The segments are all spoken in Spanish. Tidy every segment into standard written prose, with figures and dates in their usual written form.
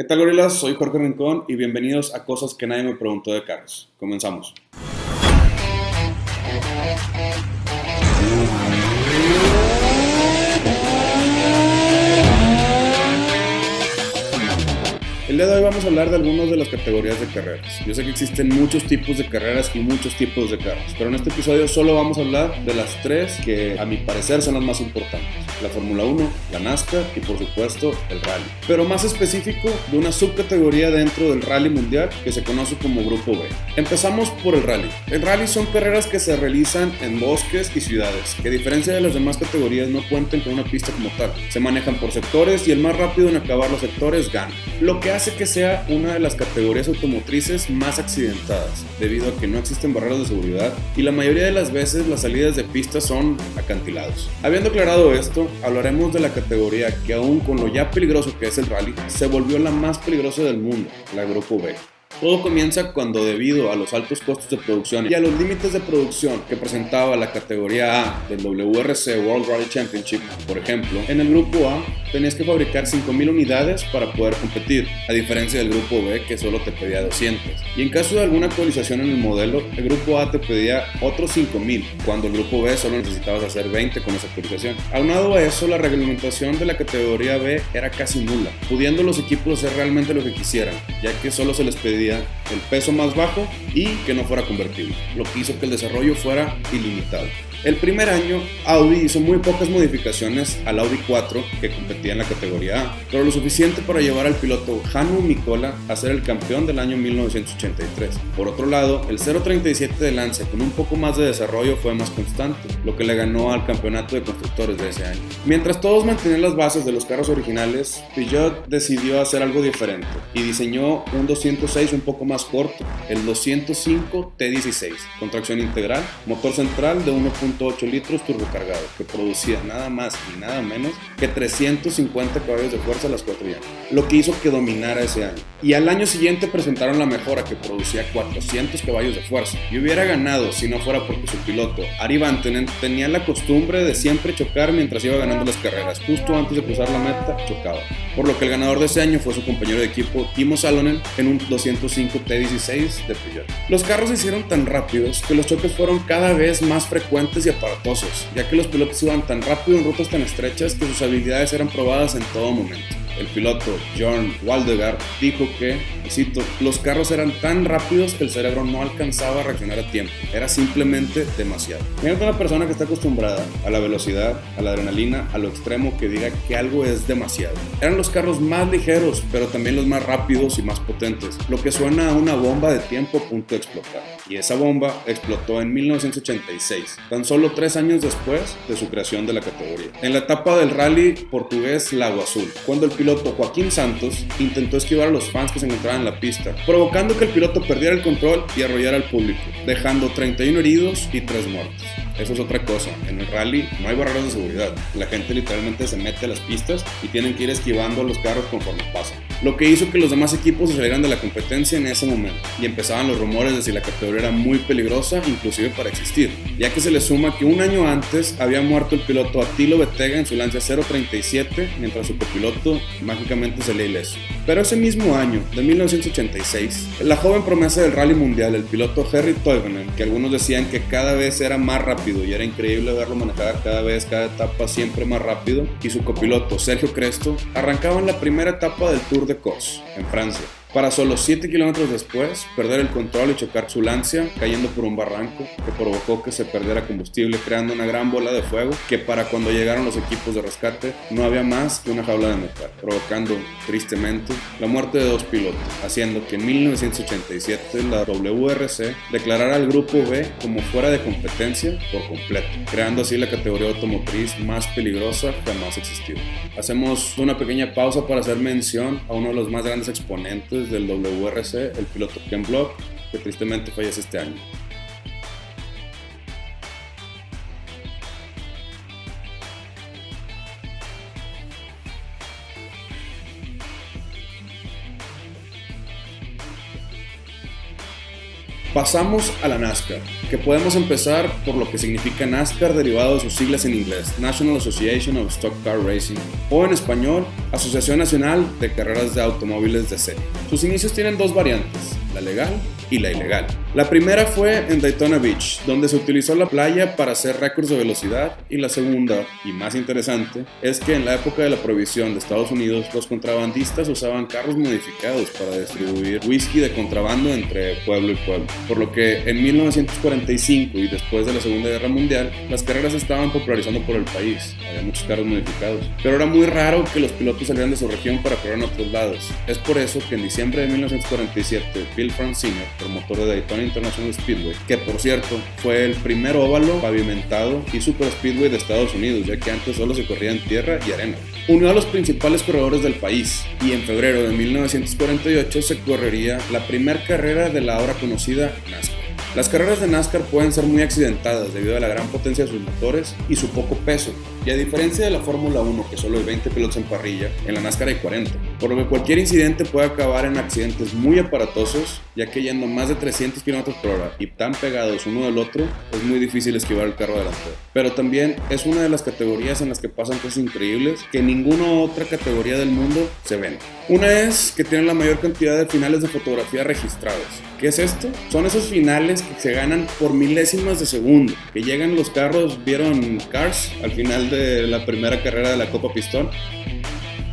¿Qué tal, gorilas? Soy Jorge Rincón y bienvenidos a Cosas que nadie me preguntó de carros. Comenzamos. El día de hoy vamos a hablar de algunas de las categorías de carreras. Yo sé que existen muchos tipos de carreras y muchos tipos de carros, pero en este episodio solo vamos a hablar de las tres que a mi parecer son las más importantes: la Fórmula 1, la NASCAR y por supuesto el Rally. Pero más específico de una subcategoría dentro del Rally mundial que se conoce como Grupo B. Empezamos por el Rally. El Rally son carreras que se realizan en bosques y ciudades, que a diferencia de las demás categorías no cuentan con una pista como tal. Se manejan por sectores y el más rápido en acabar los sectores gana, lo que hace que sea una de las categorías automotrices más accidentadas, debido a que no existen barreras de seguridad y la mayoría de las veces las salidas de pista son acantilados. Habiendo aclarado esto, hablaremos de la categoría que, aún con lo ya peligroso que es el Rally, se volvió la más peligrosa del mundo, la Grupo B. Todo comienza cuando, debido a los altos costos de producción y a los límites de producción que presentaba la categoría A del WRC World Rally Championship, por ejemplo, en el grupo A tenías que fabricar 5,000 unidades para poder competir, a diferencia del grupo B, que solo te pedía 200. Y en caso de alguna actualización en el modelo, el grupo A te pedía otros 5,000, cuando el grupo B solo necesitabas hacer 20 con esa actualización. Aunado a eso, la reglamentación de la categoría B era casi nula, pudiendo los equipos hacer realmente lo que quisieran, ya que solo se les pedía el peso más bajo y que no fuera convertible, lo que hizo que el desarrollo fuera ilimitado. El primer año, Audi hizo muy pocas modificaciones al Audi 4 que competía en la categoría A, pero lo suficiente para llevar al piloto Hannu Mikkola a ser el campeón del año 1983. Por otro lado, el 037 de Lancia, con un poco más de desarrollo, fue más constante, lo que le ganó al campeonato de constructores de ese año. Mientras todos mantenían las bases de los carros originales, Peugeot decidió hacer algo diferente y diseñó un 206 un poco más corto, el 205 T16, con tracción integral, motor central de 1.8 litros turbocargado, que producía nada más y nada menos que 350 caballos de fuerza a las 4 llantas, lo que hizo que dominara ese año. Y al año siguiente presentaron la mejora, que producía 400 caballos de fuerza, y hubiera ganado si no fuera porque su piloto, Ari Vantenen, tenía la costumbre de siempre chocar mientras iba ganando las carreras. Justo antes de cruzar la meta, chocaba, por lo que el ganador de ese año fue su compañero de equipo Timo Salonen en un 205 T16 de Peugeot. Los carros se hicieron tan rápidos que los choques fueron cada vez más frecuentes y aparatosos, ya que los pilotos iban tan rápido en rutas tan estrechas que sus habilidades eran probadas en todo momento. El piloto Björn Waldegard dijo que, cito, los carros eran tan rápidos que el cerebro no alcanzaba a reaccionar a tiempo, era simplemente demasiado. Imagínate una persona que está acostumbrada a la velocidad, a la adrenalina, a lo extremo, que diga que algo es demasiado. Eran los carros más ligeros, pero también los más rápidos y más potentes, lo que suena a una bomba de tiempo a punto de explotar. Y esa bomba explotó en 1986, tan solo 3 años después de su creación de la categoría, en la etapa del rally portugués Lago Azul, cuando el piloto Joaquín Santos intentó esquivar a los fans que se encontraban en la pista, provocando que el piloto perdiera el control y arrollara al público, dejando 31 heridos y 3 muertos. Eso es otra cosa, en el rally no hay barreras de seguridad, la gente literalmente se mete a las pistas y tienen que ir esquivando a los carros conforme pasan, lo que hizo que los demás equipos se salieran de la competencia en ese momento, y empezaban los rumores de si la categoría era muy peligrosa, inclusive para existir, ya que se le suma que un año antes había muerto el piloto Attilo Bettega en su Lancia 037, mientras su copiloto mágicamente salía ileso. Pero ese mismo año, de 1986, la joven promesa del rally mundial, el piloto Henri Toivonen, que algunos decían que cada vez era más rápido y era increíble verlo manejar cada etapa siempre más rápido, y su copiloto Sergio Cresto arrancaban la primera etapa del Tour de Cos en Francia, para solo 7 kilómetros después perder el control y chocar su Lancia cayendo por un barranco que provocó que se perdiera combustible, creando una gran bola de fuego que, para cuando llegaron los equipos de rescate, no había más que una jaula de metal, provocando tristemente la muerte de 2 pilotos, haciendo que en 1987 la WRC declarara al grupo B como fuera de competencia por completo, creando así la categoría automotriz más peligrosa jamás existido. Hacemos una pequeña pausa para hacer mención a uno de los más grandes exponentes del WRC, el piloto Ken Block, que tristemente fallece este año. Pasamos a la NASCAR. que podemos empezar por lo que significa NASCAR derivado de sus siglas en inglés, National Association of Stock Car Racing, o en español, Asociación Nacional de Carreras de Automóviles de Serie. Sus inicios tienen dos variantes, la legal y la ilegal. La primera fue en Daytona Beach, donde se utilizó la playa para hacer récords de velocidad, y la segunda, y más interesante, es que en la época de la prohibición de Estados Unidos, los contrabandistas usaban carros modificados para distribuir whisky de contrabando entre pueblo y pueblo, por lo que en 1945 y después de la Segunda Guerra Mundial, las carreras se estaban popularizando por el país, había muchos carros modificados, pero era muy raro que los pilotos salieran de su región para correr en otros lados. Es por eso que en diciembre de 1947, Bill France Sr., promotor de Daytona International Speedway, que por cierto fue el primer óvalo pavimentado y super speedway de Estados Unidos, ya que antes solo se corría en tierra y arena, unió a los principales corredores del país, y en febrero de 1948 se correría la primera carrera de la ahora conocida NASCAR. Las carreras de NASCAR pueden ser muy accidentadas debido a la gran potencia de sus motores y su poco peso, y a diferencia de la Fórmula 1, que solo hay 20 pilotos en parrilla, en la NASCAR hay 40, por lo que cualquier incidente puede acabar en accidentes muy aparatosos, ya que yendo más de 300 km por hora y tan pegados uno del otro, es muy difícil esquivar el carro delantero. Pero también es una de las categorías en las que pasan cosas increíbles que en ninguna otra categoría del mundo se ven. Una es que tienen la mayor cantidad de finales de fotografía registrados. ¿Qué es esto? Son esos finales que se ganan por milésimas de segundo, que llegan los carros, ¿vieron Cars? Al final de la primera carrera de la Copa Pistón.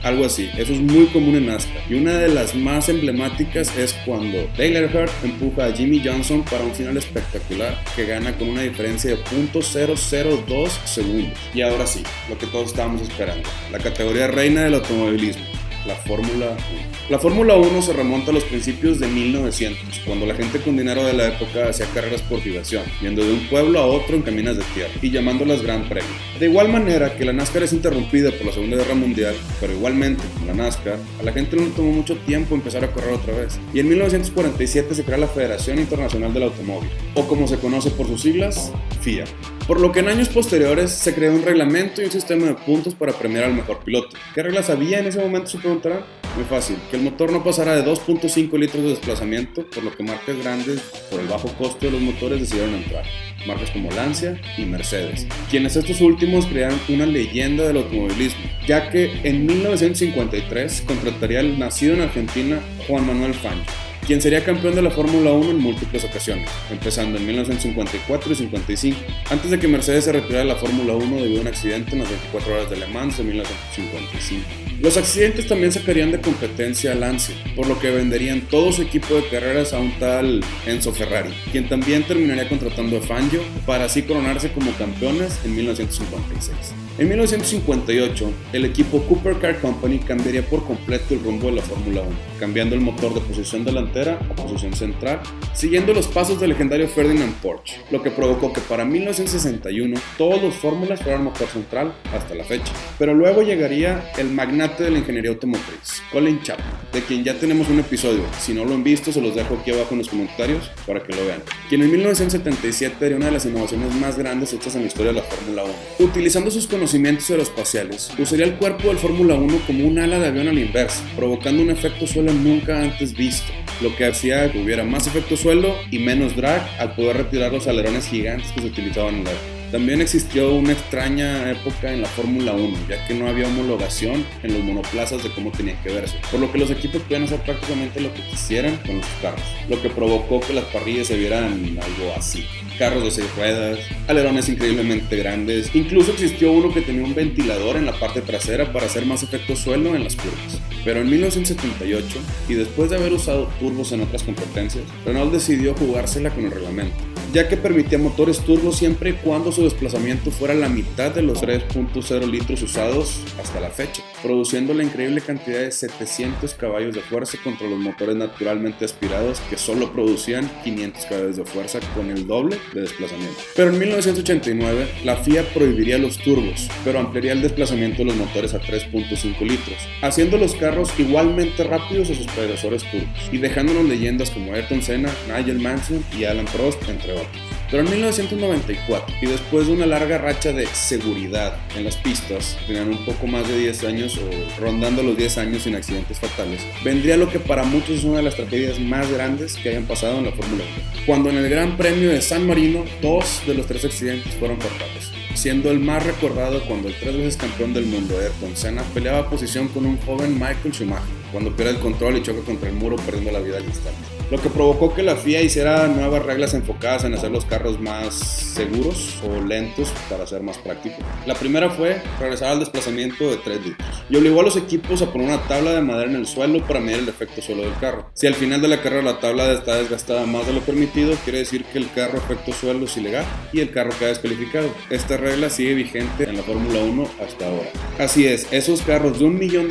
Algo así, eso es muy común en NASCAR, y una de las más emblemáticas es cuando Dale Earnhardt empuja a Jimmy Johnson para un final espectacular que gana con una diferencia de .002 segundos. Y ahora sí, lo que todos estábamos esperando, la categoría reina del automovilismo, la Fórmula 1. La Fórmula 1 se remonta a los principios de 1900, cuando la gente con dinero de la época hacía carreras por diversión, yendo de un pueblo a otro en caminas de tierra y llamándolas Gran Premio. De igual manera que la NASCAR es interrumpida por la Segunda Guerra Mundial, pero igualmente con la NASCAR, a la gente no le tomó mucho tiempo empezar a correr otra vez. Y en 1947 se crea la Federación Internacional del Automóvil, o como se conoce por sus siglas, FIA. Por lo que en años posteriores se creó un reglamento y un sistema de puntos para premiar al mejor piloto. ¿Qué reglas había en ese momento, se preguntarán? Muy fácil, que el motor no pasara de 2.5 litros de desplazamiento, por lo que marcas grandes, por el bajo costo de los motores, decidieron entrar. Marcas como Lancia y Mercedes, quienes estos últimos crearon una leyenda del automovilismo, ya que en 1953 contrataría al nacido en Argentina Juan Manuel Fangio, quien sería campeón de la Fórmula 1 en múltiples ocasiones, empezando en 1954 y 55, antes de que Mercedes se retirara de la Fórmula 1 debido a un accidente en las 24 horas de Le Mans de 1955. Los accidentes también sacarían de competencia a Lancia, por lo que venderían todo su equipo de carreras a un tal Enzo Ferrari, quien también terminaría contratando a Fangio para así coronarse como campeones en 1956. En 1958, el equipo Cooper Car Company cambiaría por completo el rumbo de la Fórmula 1, cambiando el motor de posición delantera a posición central, siguiendo los pasos del legendario Ferdinand Porsche, lo que provocó que para 1961 todos los fórmulas fueran motor central hasta la fecha. Pero luego llegaría el magnate de la ingeniería automotriz, Colin Chapman, de quien ya tenemos un episodio. Si no lo han visto, se los dejo aquí abajo en los comentarios para que lo vean, quien en 1977 haría una de las innovaciones más grandes hechas en la historia de la Fórmula 1. Utilizando sus conocimientos aeroespaciales, usaría el cuerpo del Fórmula 1 como un ala de avión a la inversa, provocando un efecto suelo nunca antes visto, lo que hacía que hubiera más efecto suelo y menos drag al poder retirar los alerones gigantes que se utilizaban en la época. También existió una extraña época en la Fórmula 1, ya que no había homologación en los monoplazas de cómo tenían que verse, por lo que los equipos podían hacer prácticamente lo que quisieran con los carros, lo que provocó que las parrillas se vieran algo así. Carros de 6 ruedas, alerones increíblemente grandes, incluso existió uno que tenía un ventilador en la parte trasera para hacer más efecto suelo en las curvas. Pero en 1978, y después de haber usado turbos en otras competencias, Renault decidió jugársela con el reglamento, ya que permitía motores turbos siempre y cuando su desplazamiento fuera la mitad de los 3.0 litros usados hasta la fecha, produciendo la increíble cantidad de 700 caballos de fuerza contra los motores naturalmente aspirados que solo producían 500 caballos de fuerza con el doble de desplazamiento. Pero en 1989 la FIA prohibiría los turbos, pero ampliaría el desplazamiento de los motores a 3.5 litros, haciendo los carros igualmente rápidos a sus predecesores turbos y dejándonos leyendas como Ayrton Senna, Nigel Mansell y Alan Prost, entre otros. Pero en 1994, y después de una larga racha de seguridad en las pistas, tenían un poco más de 10 años o rondando los 10 años sin accidentes fatales, vendría lo que para muchos es una de las tragedias más grandes que hayan pasado en la Fórmula 1. Cuando en el Gran Premio de San Marino, 2 de los 3 accidentes fueron fatales, siendo el más recordado cuando el 3 veces campeón del mundo Ayrton Senna peleaba posición con un joven Michael Schumacher, cuando pierde el control y choca contra el muro perdiendo la vida al instante. Lo que provocó que la FIA hiciera nuevas reglas enfocadas en hacer los carros más seguros o lentos para ser más práctico. La primera fue regresar al desplazamiento de 3 litros y obligó a los equipos a poner una tabla de madera en el suelo para medir el efecto suelo del carro. Si al final de la carrera la tabla está desgastada más de lo permitido, quiere decir que el carro efecto suelo es ilegal y el carro queda descalificado. Esta regla sigue vigente en la Fórmula 1 hasta ahora. Así es, esos carros de $1 millón,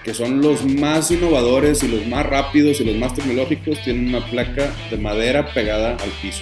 que son los más innovadores y los más rápidos y los más tecnológicos, tienen una placa de madera pegada al piso.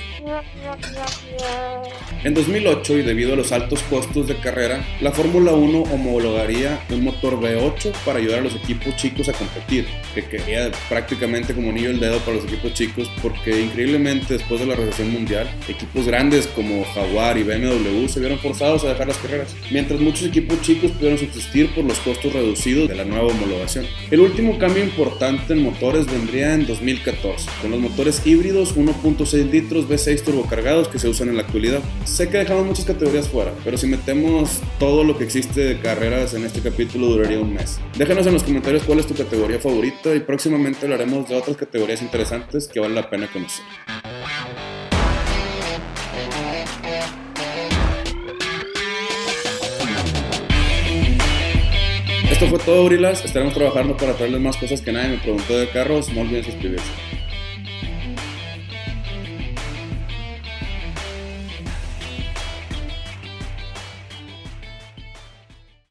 En 2008, y debido a los altos costos de carrera, la Fórmula 1 homologaría un motor V8 para ayudar a los equipos chicos a competir, que quería prácticamente como anillo al dedo para los equipos chicos, porque increíblemente después de la recesión mundial, equipos grandes como Jaguar y BMW se vieron forzados a dejar las carreras, mientras muchos equipos chicos pudieron subsistir por los costos reducidos de la nueva homologación. El último cambio importante en motores vendría en 2014, con los motores híbridos 1.6 litros V6 turbocargados que se usan en la actualidad. Sé que dejamos muchas categorías fuera, pero si metemos todo lo que existe de carreras en este capítulo duraría un mes. Déjanos en los comentarios cuál es tu categoría favorita y próximamente hablaremos de otras categorías interesantes que vale la pena conocer. Esto fue todo, Gorilas. Estaremos trabajando para traerles más cosas que nadie me preguntó de carros. No olviden suscribirse.